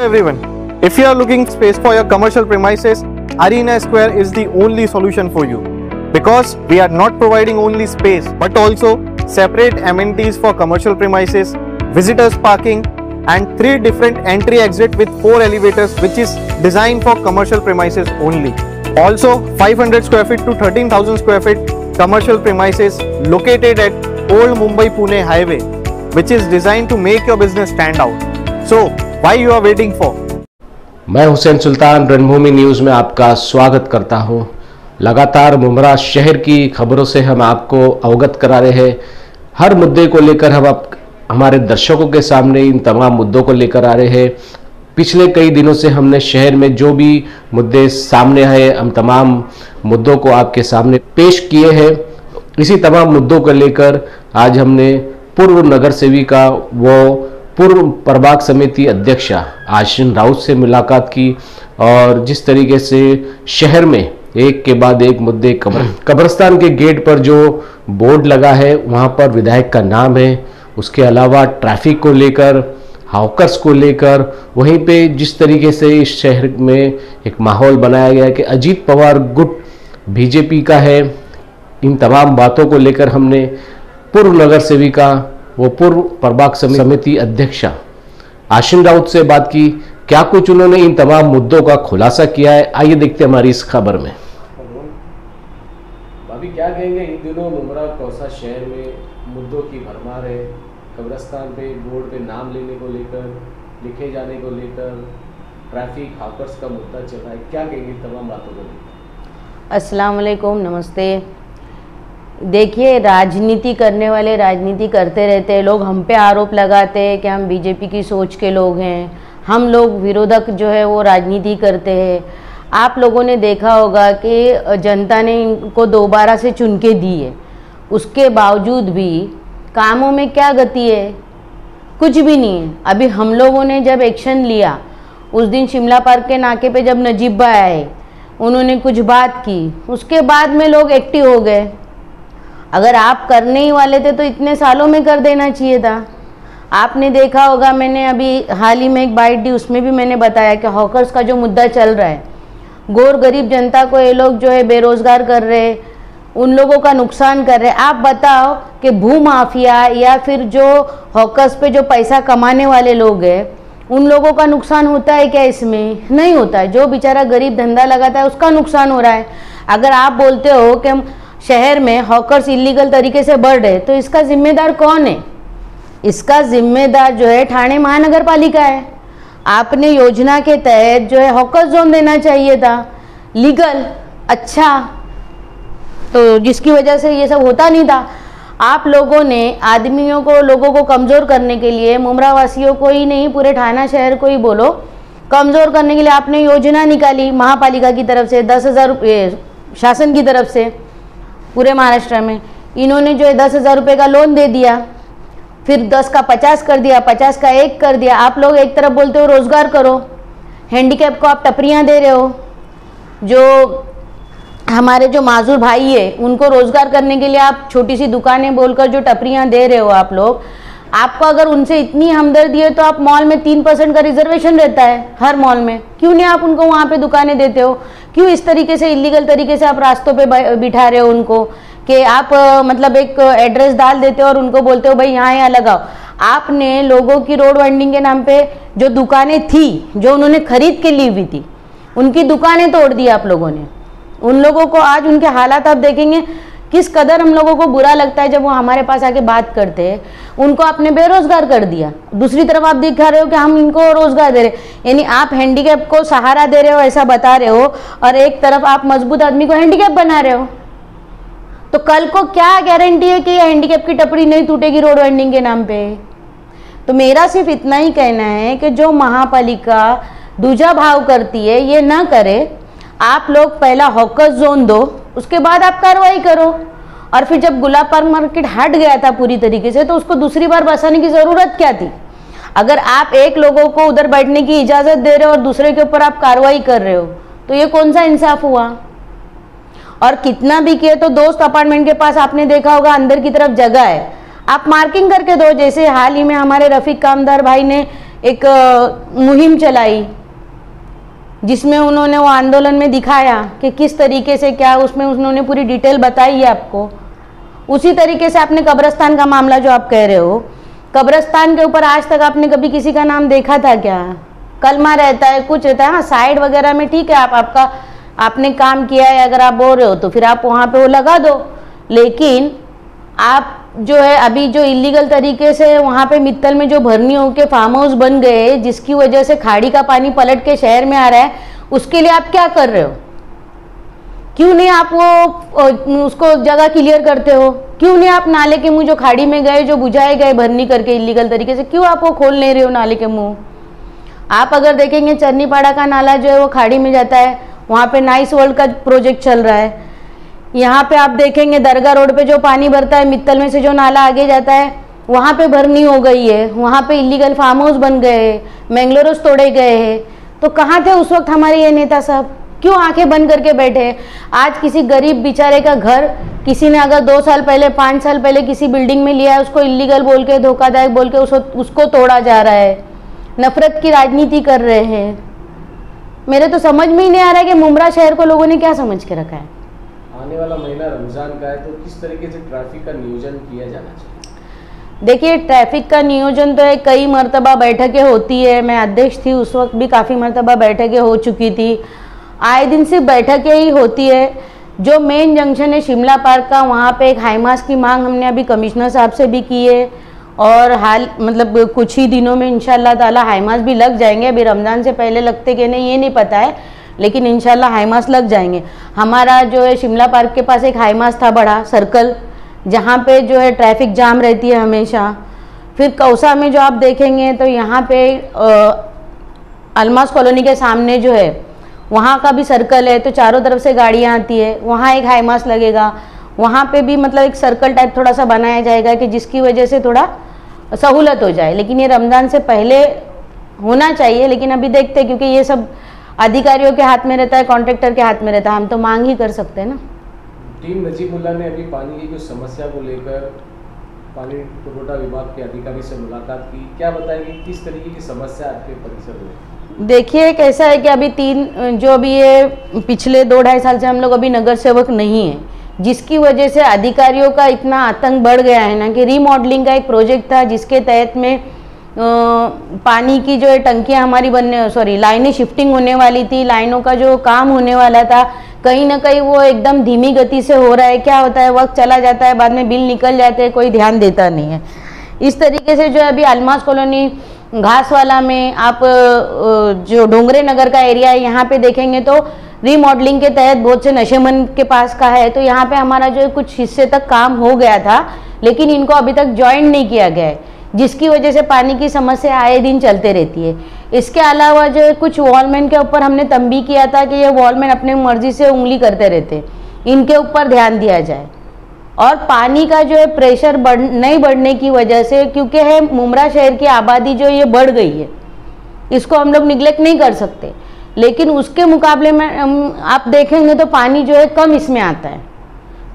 everyone. If you are looking space for your commercial premises, Arena Square is the only solution for you. Because we are not providing only space but also separate amenities for commercial premises, visitors parking and 3 different entry exit with 4 elevators which is designed for commercial premises only. Also 500 square feet to 13,000 square feet commercial premises located at Old Mumbai Pune Highway which is designed to make your business stand out. So why you are waiting for? मैं हुसैन सुल्तान रणभूमि news में आपका स्वागत करता हूं। लगातार मुमरा शहर की खबरों से हम आपको अवगत करा रहे हैं। हर मुद्दे को लेकर हम हमारे दर्शकों के सामने इन तमाम मुद्दों को लेकर आ रहे हैं। पिछले कई दिनों से हमने शहर में जो भी मुद्दे सामने आए हम तमाम मुद्दों को आपके सामने पेश किए हैं। इसी तमाम मुद्दों को लेकर आज हमने पूर्व नगर सेविका व पूर्व प्रभाग समिति अध्यक्ष आशीन राउत से मुलाकात की और जिस तरीके से शहर में एक के बाद एक मुद्दे कब्रिस्तान के गेट पर जो बोर्ड लगा है वहां पर विधायक का नाम है, उसके अलावा ट्रैफिक को लेकर, हॉकर्स को लेकर, वहीं पे जिस तरीके से इस शहर में एक माहौल बनाया गया कि अजीत पवार गुट बीजेपी का है, इन तमाम बातों को लेकर हमने पूर्व नगर सेविका वो पूर्व प्रभाग समिति अध्यक्ष आशीन राउत से बात की। क्या कुछ उन्होंने इन तमाम मुद्दों का खुलासा किया है, आइए देखते हैं हमारी इस खबर में। भाभी क्या कहेंगे, इन दिनों मुमरा कौसा शहर में मुद्दों की भरमार है। कब्रिस्तान पे बोर्ड पे नाम लेने को लेकर, लिखे जाने को लेकर, ट्रैफिक हॉकर्स का मुद्दा चल रहा है, क्या कहेंगे तमाम बातों को लेकर? अस्सलाम वालेकुम, नमस्ते। देखिए, राजनीति करने वाले राजनीति करते रहते हैं। लोग हम पे आरोप लगाते हैं कि हम बीजेपी की सोच के लोग हैं, हम लोग विरोधक जो है वो राजनीति करते हैं। आप लोगों ने देखा होगा कि जनता ने इनको दोबारा से चुन के दी है, उसके बावजूद भी कामों में क्या गति है? कुछ भी नहीं है। अभी हम लोगों ने जब एक्शन लिया उस दिन शिमला पार्क के नाके पे जब नजीब भाई आए, उन्होंने कुछ बात की, उसके बाद में लोग एक्टिव हो गए। अगर आप करने ही वाले थे तो इतने सालों में कर देना चाहिए था। आपने देखा होगा, मैंने अभी हाल ही में एक बाइट दी, उसमें भी मैंने बताया कि हॉकर्स का जो मुद्दा चल रहा है, गौर गरीब जनता को ये लोग जो है बेरोजगार कर रहे, उन लोगों का नुकसान कर रहे। आप बताओ कि भू माफिया या फिर जो हॉकर्स पे जो पैसा कमाने वाले लोग हैं, उन लोगों का नुकसान होता है क्या? इसमें नहीं होता है। जो बेचारा गरीब धंधा लगाता है उसका नुकसान हो रहा है। अगर आप बोलते हो कि शहर में हॉकर्स इलीगल तरीके से बढ़ रहे, तो इसका जिम्मेदार कौन है? इसका जिम्मेदार जो है ठाणे महानगर पालिका है। आपने योजना के तहत जो है हॉकर्स जोन देना चाहिए था, लीगल, अच्छा, तो जिसकी वजह से ये सब होता नहीं था। आप लोगों ने आदमियों को, लोगों को कमज़ोर करने के लिए, मुमरा वासियों को ही नहीं पूरे ठाणा शहर को ही बोलो, कमज़ोर करने के लिए आपने योजना निकाली महापालिका की तरफ से, 10,000 रुपये शासन की तरफ से पूरे महाराष्ट्र में। इन्होंने जो है 10,000 रुपये का लोन दे दिया, फिर 10 का 50 कर दिया, 50 का 1 कर दिया। आप लोग एक तरफ बोलते हो रोज़गार करो, हैंडीकैप को आप टपरियाँ दे रहे हो, जो हमारे जो माजूर भाई है उनको रोज़गार करने के लिए आप छोटी सी दुकानें बोलकर जो टपरियाँ दे रहे हो आप लोग। आपको अगर उनसे इतनी हमदर्दी है तो आप मॉल में 3% का रिजर्वेशन रहता है हर मॉल में, क्यों नहीं आप उनको वहाँ पे दुकानें देते हो? क्यों इस तरीके से इलीगल तरीके से आप रास्तों पे बिठा रहे हो उनको कि आप मतलब एक एड्रेस डाल देते हो और उनको बोलते हो भाई यहाँ लगाओ। आपने लोगों की रोड वेंडिंग के नाम पे जो दुकानें थी, जो उन्होंने खरीद के ली हुई थी, उनकी दुकानें तोड़ दी आप लोगों ने। उन लोगों को आज उनके हालात आप देखेंगे किस कदर हम लोगों को बुरा लगता है जब वो हमारे पास आके बात करते हैं। उनको आपने बेरोजगार कर दिया, दूसरी तरफ आप दिखा रहे हो कि हम इनको रोजगार दे रहे हैं, यानी आप हैंडीकैप को सहारा दे रहे हो ऐसा बता रहे हो, और एक तरफ आप मजबूत आदमी को हैंडीकैप बना रहे हो। तो कल को क्या गारंटी है कि ये हैंडीकैप की टपरी नहीं टूटेगी रोड वेंडिंग के नाम पे? तो मेरा सिर्फ इतना ही कहना है कि जो महापालिका दूजा भाव करती है ये ना करे। आप लोग पहला हॉकर्स जोन दो, उसके बाद आप कार्रवाई करो। और फिर जब गुलाब पार्क मार्केट हट गया था पूरी तरीके से, तो उसको दूसरी बार बसाने की ज़रूरत क्या थी? अगर आप एक लोगों को उधर बैठने की इजाज़त दे रहे हो और दूसरे के ऊपर आप कार्रवाई कर रहे हो, तो ये कौन सा इंसाफ हुआ? और कितना भी किए तो दोस्त अपार्टमेंट के पास आपने देखा होगा अंदर की तरफ जगह है, आप मार्किंग करके दो। जैसे हाल ही में हमारे रफीक कामदार भाई ने एक मुहिम चलाई, जिसमें उन्होंने वो आंदोलन में दिखाया कि किस तरीके से क्या, उसमें उन्होंने पूरी डिटेल बताई है आपको। उसी तरीके से आपने कब्रिस्तान का मामला जो आप कह रहे हो, कब्रिस्तान के ऊपर आज तक आपने कभी किसी का नाम देखा था क्या? कलमा रहता है, कुछ रहता है, हाँ साइड वगैरह में ठीक है, आपका आपने काम किया है, अगर आप बोल रहे हो तो फिर आप वहाँ पे वो लगा दो। लेकिन आप जो है अभी जो इलीगल तरीके से वहाँ पे मित्तल में जो भरनी होके फार्म हाउस बन गए, जिसकी वजह से खाड़ी का पानी पलट के शहर में आ रहा है, उसके लिए आप क्या कर रहे हो? क्यों नहीं आप वो उसको जगह क्लियर करते हो? क्यों नहीं आप नाले के मुंह जो खाड़ी में गए, जो बुझाए गए भरनी करके इलीगल तरीके से, क्यों आप वो खोल नहीं रहे हो नाले के मुंह? आप अगर देखेंगे चरनीपाड़ा का नाला जो है वो खाड़ी में जाता है, वहाँ पे नाइस वर्ल्ड का प्रोजेक्ट चल रहा है। यहाँ पे आप देखेंगे दरगाह रोड पे जो पानी भरता है मित्तल में से, जो नाला आगे जाता है, वहाँ पे भरनी हो गई है, वहाँ पे इलीगल फार्म हाउस बन गए हैं, मैंगलोरोस तोड़े गए हैं। तो कहाँ थे उस वक्त हमारे ये नेता साहब? क्यों आंखें बंद करके बैठे? आज किसी गरीब बेचारे का घर किसी ने अगर 2 साल पहले 5 साल पहले किसी बिल्डिंग में लिया है, उसको इलीगल बोल के, धोखादायक बोल के उसको तोड़ा जा रहा है, नफरत की राजनीति कर रहे हैं। मेरे तो समझ में ही नहीं आ रहा है कि मुमरा शहर को लोगों ने क्या समझ के रखा है। आने वाला महीना रमजान का है, तो किस तरीके से ट्रैफिक का नियोजन किया जाना चाहिए? देखिए, ट्रैफिक का नियोजन तो है, कई मरतबा बैठकें होती है, मैं अध्यक्ष थी उस वक्त भी काफ़ी मरतबा बैठकें हो चुकी थी। आए दिन सिर्फ बैठकें ही होती है। जो मेन जंक्शन है शिमला पार्क का, वहाँ पे एक हाईमास की मांग हमने अभी कमिश्नर साहब से भी की है, और हाल मतलब कुछ ही दिनों में इंशाल्लाह ताला हाईमास भी लग जाएंगे। अभी रमज़ान से पहले लगते कि नहीं ये नहीं पता है, लेकिन इंशाल्लाह हाईमास लग जाएंगे। हमारा जो है शिमला पार्क के पास एक हाईमास था बड़ा सर्कल, जहाँ पे जो है ट्रैफिक जाम रहती है हमेशा। फिर कौसा में जो आप देखेंगे तो यहाँ पे अलमास कॉलोनी के सामने जो है वहाँ का भी सर्कल है, तो चारों तरफ से गाड़ियाँ आती है, वहाँ एक हाईमास लगेगा। वहाँ पे भी मतलब एक सर्कल टाइप थोड़ा सा बनाया जाएगा कि जिसकी वजह से थोड़ा सहूलत हो जाए। लेकिन ये रमज़ान से पहले होना चाहिए, लेकिन अभी देखते हैं, क्योंकि ये सब अधिकारियों के हाथ में रहता है, कॉन्ट्रैक्टर के हाथ में रहता है, हम तो मांग ही कर सकते हैं ना। टीम नजीमुल्लाह ने अभी पानी की कुछ समस्या को लेकर पानी पुरवठा विभाग के अधिकारी से मुलाकात की, क्या बताएंगे किस तरीके की समस्या आपके परिसर में? देखिए, कैसा है कि अभी जो अभी ये पिछले 2-2.5 साल से हम लोग अभी नगर सेवक नहीं है, जिसकी वजह से अधिकारियों का इतना आतंक बढ़ गया है ना कि रीमॉडलिंग का एक प्रोजेक्ट था, जिसके तहत में पानी की जो है टंकियाँ हमारी लाइनें शिफ्टिंग होने वाली थी, लाइनों का जो काम होने वाला था, कहीं ना कहीं वो एकदम धीमी गति से हो रहा है। क्या होता है, वक्त चला जाता है, बाद में बिल निकल जाते हैं, कोई ध्यान देता नहीं है। इस तरीके से जो है अभी अलमास कॉलोनी घासवाला में आप जो डोंगरे नगर का एरिया है, यहाँ पे देखेंगे तो रीमॉडलिंग के तहत बहुत से नशेमन के पास का है, तो यहाँ पे हमारा जो कुछ हिस्से तक काम हो गया था, लेकिन इनको अभी तक ज्वाइन नहीं किया गया है, जिसकी वजह से पानी की समस्या आए दिन चलते रहती है। इसके अलावा जो कुछ वॉलमैन के ऊपर हमने तंबी किया था कि ये वॉलमैन अपने मर्जी से उंगली करते रहते, इनके ऊपर ध्यान दिया जाए। और पानी का जो है प्रेशर नहीं बढ़ने की वजह से, क्योंकि है मुमरा शहर की आबादी जो ये बढ़ गई है, इसको हम लोग निगलेक्ट नहीं कर सकते, लेकिन उसके मुकाबले में आप देखेंगे तो पानी जो है कम इसमें आता है।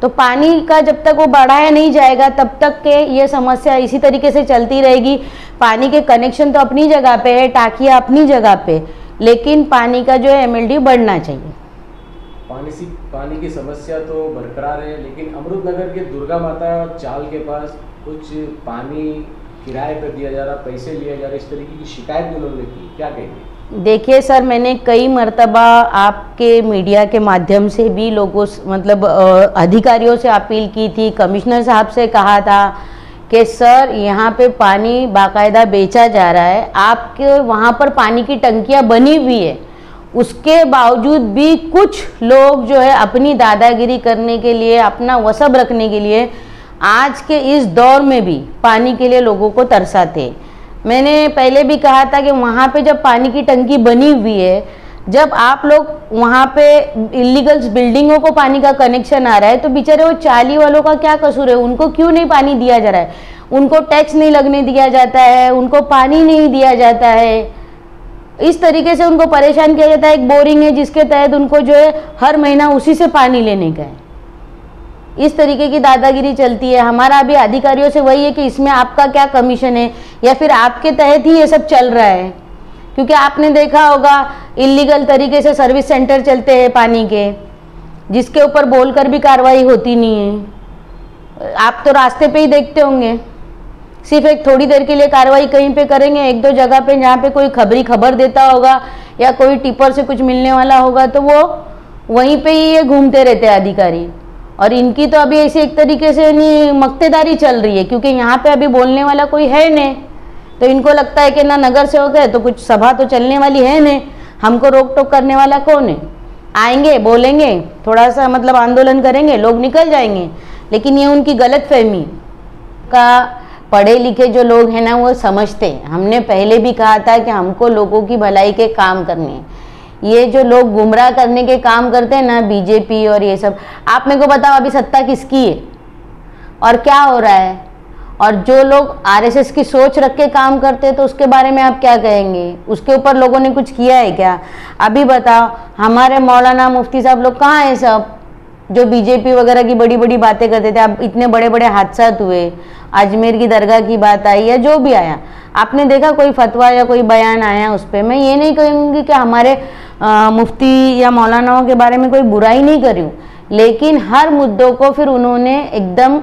तो पानी का जब तक वो बढ़ाया नहीं जाएगा तब तक के ये समस्या इसी तरीके से चलती रहेगी। पानी के कनेक्शन तो अपनी जगह पे है, टाकियाँ अपनी जगह पे, लेकिन पानी का जो है MLD बढ़ना चाहिए। पानी की समस्या तो बरकरार है, लेकिन अमृत नगर के दुर्गा माता चाल के पास कुछ पानी किराए पर दिया जा रहा, पैसे लिया जा रहा, इस तरीके की शिकायत भी उन्होंने की, क्या कहेंगे? देखिए सर, मैंने कई मर्तबा आपके मीडिया के माध्यम से भी लोगों मतलब अधिकारियों से अपील की थी, कमिश्नर साहब से कहा था कि सर यहाँ पे पानी बाकायदा बेचा जा रहा है, आपके वहाँ पर पानी की टंकियाँ बनी हुई है, उसके बावजूद भी कुछ लोग जो है अपनी दादागिरी करने के लिए, अपना वसब रखने के लिए आज के इस दौर में भी पानी के लिए लोगों को तरसाते। मैंने पहले भी कहा था कि वहाँ पे जब पानी की टंकी बनी हुई है, जब आप लोग वहाँ पे इलीगल बिल्डिंगों को पानी का कनेक्शन आ रहा है, तो बेचारे वो चाली वालों का क्या कसूर है? उनको क्यों नहीं पानी दिया जा रहा है? उनको टैक्स नहीं लगने दिया जाता है, उनको पानी नहीं दिया जाता है, इस तरीके से उनको परेशान किया जाता है। एक बोरिंग है जिसके तहत उनको जो है हर महीना उसी से पानी लेने का है। इस तरीके की दादागिरी चलती है। हमारा अभी अधिकारियों से वही है कि इसमें आपका क्या कमीशन है, या फिर आपके तहत ही ये सब चल रहा है। क्योंकि आपने देखा होगा इलीगल तरीके से सर्विस सेंटर चलते हैं पानी के, जिसके ऊपर बोलकर भी कार्रवाई होती नहीं है। आप तो रास्ते पे ही देखते होंगे, सिर्फ एक थोड़ी देर के लिए कार्रवाई कहीं पे करेंगे, एक दो जगह पे जहाँ पे कोई खबर देता होगा या कोई टिपर से कुछ मिलने वाला होगा, तो वो वहीं पे ही ये घूमते रहते हैं अधिकारी। और इनकी तो अभी ऐसी एक तरीके से नहीं मक्तेदारी चल रही है, क्योंकि यहाँ पे अभी बोलने वाला कोई है नहीं, तो इनको लगता है कि ना नगर सेवक है तो कुछ सभा तो चलने वाली है नहीं, हमको रोक टोक करने वाला कौन है। आएंगे, बोलेंगे, थोड़ा सा मतलब आंदोलन करेंगे, लोग निकल जाएंगे। लेकिन ये उनकी गलत फहमी का, पढ़े लिखे जो लोग हैं ना वो समझते हैं। हमने पहले भी कहा था कि हमको लोगों की भलाई के काम करने हैं। ये जो लोग गुमराह करने के काम करते हैं ना, बीजेपी और ये सब, आप मेरे को बताओ अभी सत्ता किसकी है और क्या हो रहा है। और जो लोग आरएसएस की सोच रख के काम करते हैं तो उसके बारे में आप क्या कहेंगे? उसके ऊपर लोगों ने कुछ किया है क्या? अभी बताओ, हमारे मौलाना मुफ्ती साहब लोग कहाँ हैं सब, जो बीजेपी वगैरह की बड़ी बड़ी बातें करते थे। अब इतने बड़े बड़े हादसा हुए, अजमेर की दरगाह की बात आई या जो भी आया, आपने देखा कोई फतवा या कोई बयान आया उस पर? मैं ये नहीं कहूँगी कि हमारे मुफ्ती या मौलानाओं के बारे में कोई बुराई नहीं कर रही हूँ, लेकिन हर मुद्दों को फिर उन्होंने एकदम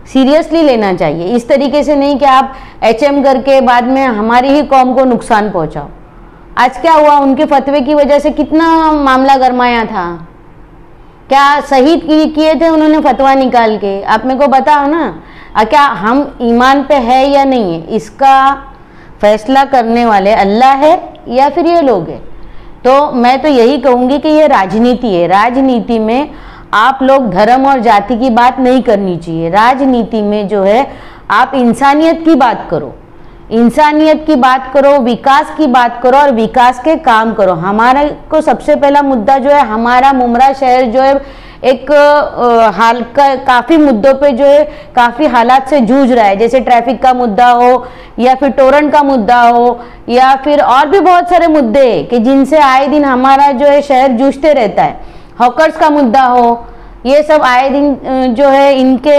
सीरियसली लेना चाहिए। इस तरीके से नहीं कि आप एचएम करके बाद में हमारी ही कौम को नुकसान पहुँचाओ। आज क्या हुआ, उनके फतवे की वजह से कितना मामला गरमाया था, क्या सही किए थे उन्होंने फतवा निकाल के? आप मेरे को बताओ ना, क्या हम ईमान पे है या नहीं है, इसका फैसला करने वाले अल्लाह है या फिर ये लोग हैं। तो मैं तो यही कहूँगी कि ये राजनीति है। राजनीति में आप लोग धर्म और जाति की बात नहीं करनी चाहिए। राजनीति में जो है आप इंसानियत की बात करो, इंसानियत की बात करो, विकास की बात करो और विकास के काम करो। हमारा को सबसे पहला मुद्दा जो है, हमारा मुमरा शहर जो है एक हाल का काफ़ी मुद्दों पे जो है काफ़ी हालात से जूझ रहा है, जैसे ट्रैफिक का मुद्दा हो या फिर टोरंट का मुद्दा हो या फिर और भी बहुत सारे मुद्दे हैं कि जिनसे आए दिन हमारा जो है शहर जूझते रहता है। हॉकर्स का मुद्दा हो, ये सब आए दिन जो है इनके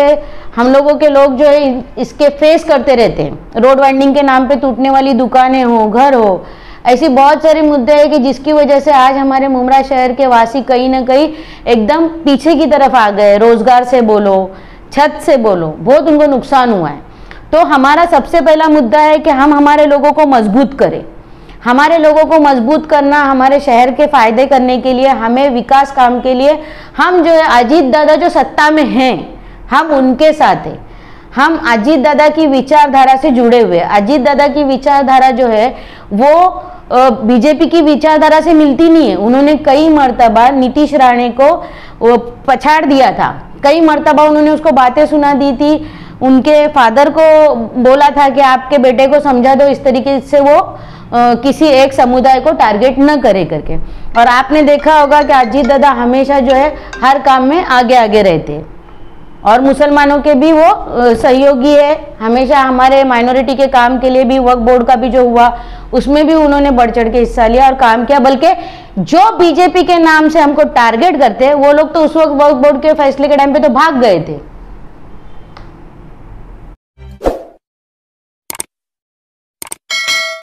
हम लोगों के लोग जो है इसके फेस करते रहते हैं। रोड वाइंडिंग के नाम पे टूटने वाली दुकानें हो, घर हो, ऐसी बहुत सारे मुद्दे हैं कि जिसकी वजह से आज हमारे मुमरा शहर के वासी कहीं ना कहीं एकदम पीछे की तरफ आ गए। रोजगार से बोलो, छत से बोलो, बहुत उनको नुकसान हुआ है। तो हमारा सबसे पहला मुद्दा है कि हम हमारे लोगों को मजबूत करें। हमारे लोगों को मजबूत करना, हमारे शहर के फायदे करने के लिए, हमें विकास काम के लिए हम जो है अजीत दादा जो सत्ता में हैं हम उनके साथ हैं। हम अजीत दादा की विचारधारा से जुड़े हुए। अजीत दादा की विचारधारा जो है वो बीजेपी की विचारधारा से मिलती नहीं है। उन्होंने कई मर्तबा नीतीश राणे को पछाड़ दिया था, कई मर्तबा उन्होंने उसको बातें सुना दी थी। उनके फादर को बोला था कि आपके बेटे को समझा दो इस तरीके से वो किसी एक समुदाय को टारगेट न करे करके। और आपने देखा होगा कि अजीत दादा हमेशा जो है हर काम में आगे आगे रहते हैं और मुसलमानों के भी वो सहयोगी है। हमेशा हमारे माइनॉरिटी के काम के लिए भी वक्फ बोर्ड का भी जो हुआ उसमें भी उन्होंने बढ़ चढ़ के हिस्सा लिया और काम किया। बल्कि जो बीजेपी के नाम से हमको टारगेट करते हैं वो लोग तो उस वक्त वक्फ बोर्ड के फैसले के टाइम पे तो भाग गए थे।